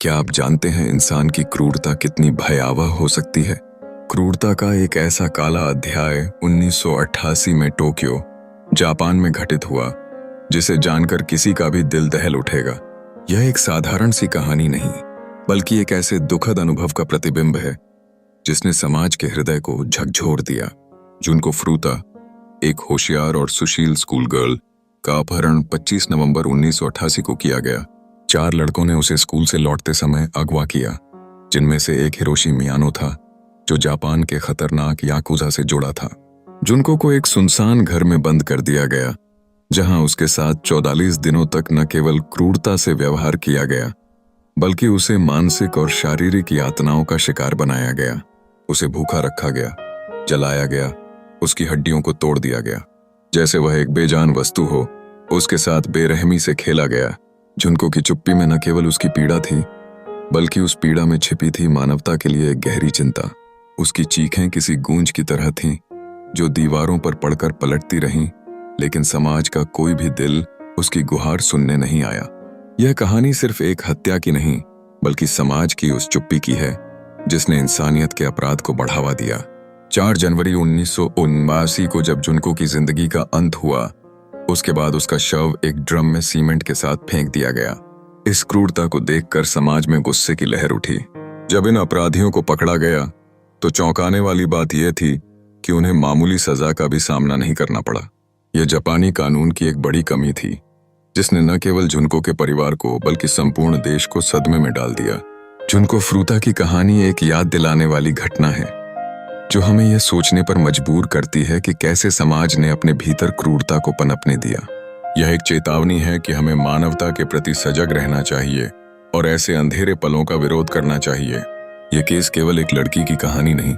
क्या आप जानते हैं इंसान की क्रूरता कितनी भयावह हो सकती है? क्रूरता का एक ऐसा काला अध्याय 1988 में टोक्यो, जापान में घटित हुआ, जिसे जानकर किसी का भी दिल दहल उठेगा। यह एक साधारण सी कहानी नहीं, बल्कि एक ऐसे दुखद अनुभव का प्रतिबिंब है जिसने समाज के हृदय को झकझोर दिया। जुनको फ्रूता, एक होशियार और सुशील स्कूल गर्ल का अपहरण 25 नवंबर 1988 को किया गया। 4 लड़कों ने उसे स्कूल से लौटते समय अगवा किया, जिनमें से एक हिरोशी मियानो था, जो जापान के खतरनाक याकुजा से जुड़ा था। जुनको को एक सुनसान घर में बंद कर दिया गया, जहां उसके साथ 44 दिनों तक न केवल क्रूरता से व्यवहार किया गया, बल्कि उसे मानसिक और शारीरिक यातनाओं का शिकार बनाया गया। उसे भूखा रखा गया, जलाया गया, उसकी हड्डियों को तोड़ दिया गया, जैसे वह एक बेजान वस्तु हो। उसके साथ बेरहमी से खेला गया। जुनको की चुप्पी में न केवल उसकी पीड़ा थी, बल्कि उस पीड़ा में छिपी थी मानवता के लिए एक गहरी चिंता। उसकी चीखें किसी गूंज की तरह थीं, जो दीवारों पर पड़कर पलटती रहीं, लेकिन समाज का कोई भी दिल उसकी गुहार सुनने नहीं आया। यह कहानी सिर्फ एक हत्या की नहीं, बल्कि समाज की उस चुप्पी की है जिसने इंसानियत के अपराध को बढ़ावा दिया। 4 जनवरी 1979 को जब जुनको की जिंदगी का अंत हुआ, उसके बाद उसका शव एक ड्रम में सीमेंट के साथ फेंक दिया गया। इस क्रूरता को देखकर समाज में गुस्से की लहर उठी। जब इन अपराधियों को पकड़ा गया, तो चौंकाने वाली बात यह थी कि उन्हें मामूली सजा का भी सामना नहीं करना पड़ा। यह जापानी कानून की एक बड़ी कमी थी, जिसने न केवल जुनको के परिवार को, बल्कि संपूर्ण देश को सदमे में डाल दिया। जुनको फ्रूता की कहानी एक याद दिलाने वाली घटना है, जो हमें यह सोचने पर मजबूर करती है कि कैसे समाज ने अपने भीतर क्रूरता को पनपने दिया। यह एक चेतावनी है कि हमें मानवता के प्रति सजग रहना चाहिए और ऐसे अंधेरे पलों का विरोध करना चाहिए। यह केस केवल एक लड़की की कहानी नहीं,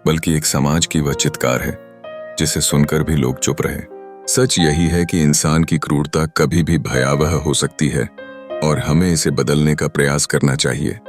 बल्कि एक समाज की वह चित्कार है जिसे सुनकर भी लोग चुप रहे। सच यही है कि इंसान की क्रूरता कभी भी भयावह हो सकती है और हमें इसे बदलने का प्रयास करना चाहिए।